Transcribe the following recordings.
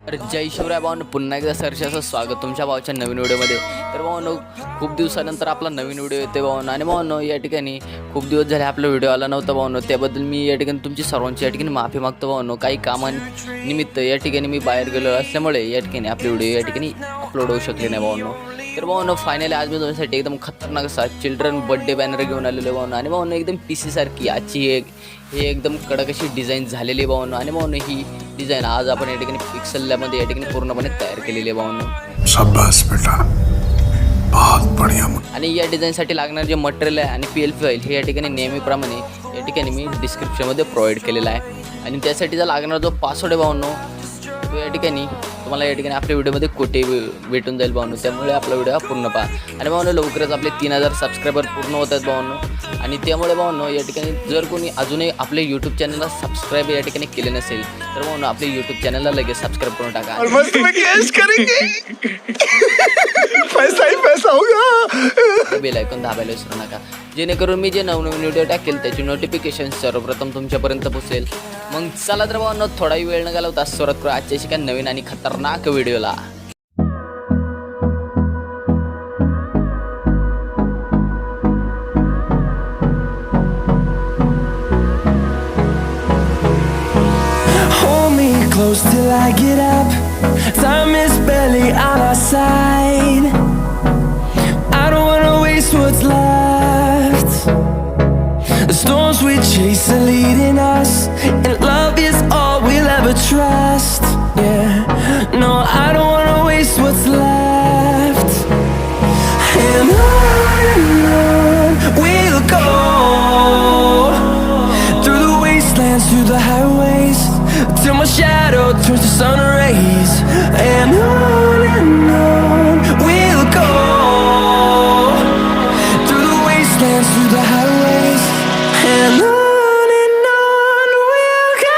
तर जय शिवराय भावांनो, पुन्हा एकदा सरशाचं स्वागत तुमच्या भावाच्या नवीन व्हिडिओमध्ये। तर भावांनो, खूप दिवसानंतर आपला नवीन व्हिडिओ येते भावांनो। आणि भावांनो, या ठिकाणी खूप दिवस झाले आपला व्हिडिओ आला नव्हता भावांनो, त्याबद्दल मी या ठिकाणी तुमची सर्वांची या ठिकाणी माफी मागतो भावांनो। काही कामानिमित्त या ठिकाणी मी बाहेर गेलो असल्यामुळे या ठिकाणी आपले व्हिडिओ या ठिकाणी अपलोड होऊ शकले नाही भावांनो। तर भावांनो, फायनली आज मी तुमच्यासाठी एकदम खतरनाक असा चिल्ड्रन बर्थडे बॅनर घेऊन आलेलो भावांनो। आणि भावांनो, एकदम पीसी सारखी आजची हे एकदम कडक अशी डिझाईन झालेली भावांनो। आणि भावांनो, ही डिझाईन आज आपण या ठिकाणी पिक्सेलमध्ये या ठिकाणी पूर्णपणे तयार केलेली आहे भावांनो। शाबाश बेटा, बहुत बढ़िया। आणि या डिझाईनसाठी लागणार जे मटेरियल आहे आणि PLP फाईल हे या ठिकाणी नेहमीप्रमाणे या ठिकाणी मी डिस्क्रिप्शनमध्ये प्रोव्हाइड केलेला आहे। आणि त्यासाठीचा लागणार जो पासवर्ड आहे भावांनो, तो या ठिकाणी तुम्हाला या ठिकाणी आपल्या व्हिडिओमध्ये कोठे भेटून जाईल भावांनो। त्यामुळे आपला व्हिडिओ पूर्ण पहा। आणि भावांनो, लवकरच आपले 3000 सबस्क्रायबर पूर्ण होत आहेत भावांनो। आणि त्यामुळे भावांनो, या ठिकाणी जर कोणी अजूनही आपले यूट्यूब चॅनलला सबस्क्राईब या ठिकाणी केले नसेल तर भावांनो, आपले यूट्यूब चॅनलला लगेच सबस्क्राईब करून टाका। मस्त में कैश करेंगे, पैसा ही पैसा होगा। बेल आयकॉन दाबायला विसरू नका, जेणेकरून मी जे नवनवीन व्हिडिओ टाकेल त्याची नोटिफिकेशन सर्वप्रथम तुमच्यापर्यंत पोहोचेल। मग चला तर भावांनो, थोडाही वेळ न घालवता सुरुवात करू आजच्या एका नवीन आणि खतरनाक व्हिडिओला। Close till I get up. Time is barely on our side. I don't wanna waste what's left. The storms we chase are leading us, and love is all we'll ever trust. Yeah, no, I don't wanna waste what's left. And on we'll go, through the wastelands, through the highways, till my shadow turns to sun rays. And on we'll go, through the wastelands, through the highways, and on we'll go.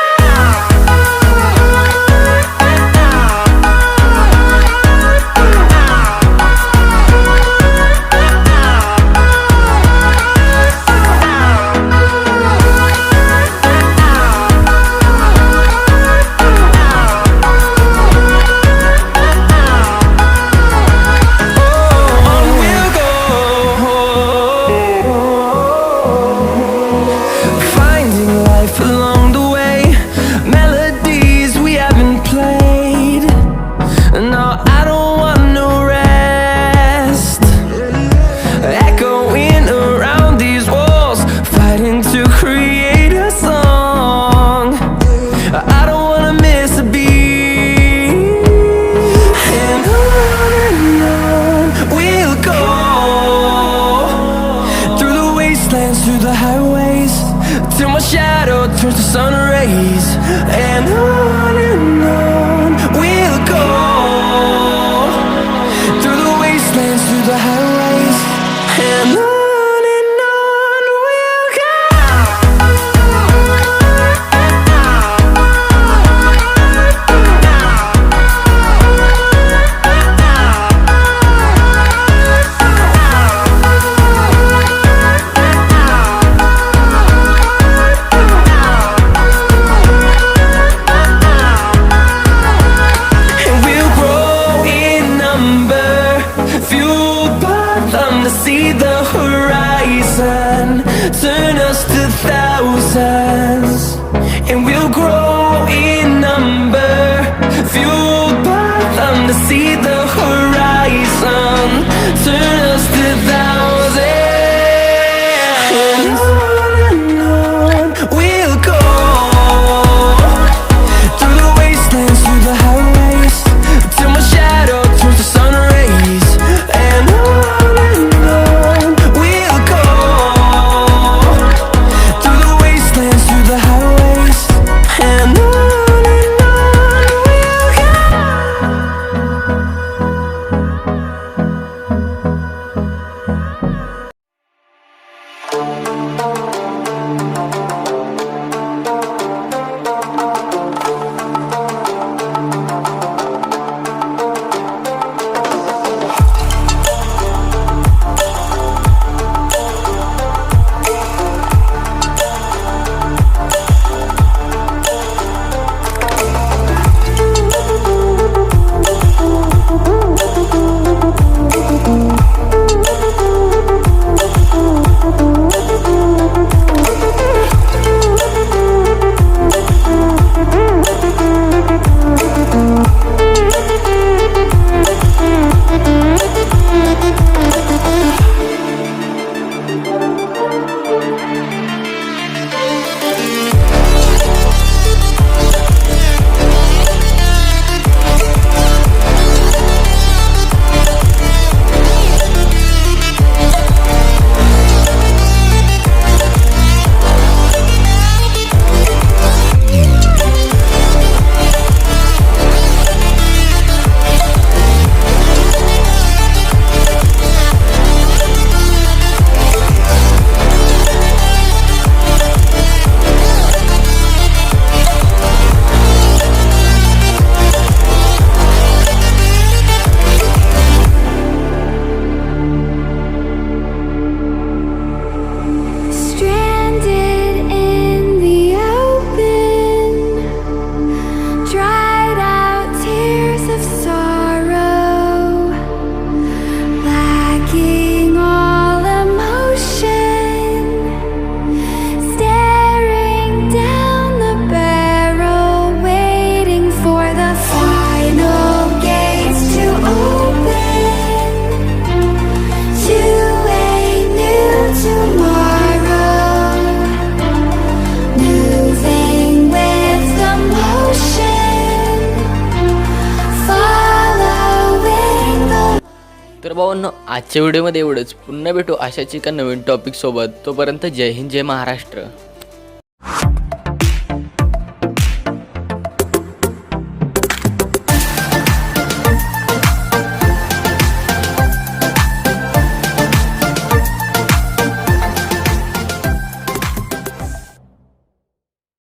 भावांनो आजच्या व्हिडिओमध्ये एवढंच. पुन्हा भेटू अशाच एका नवीन टॉपिकसोबत. तोपर्यंत जय हिंद जय महाराष्ट्र.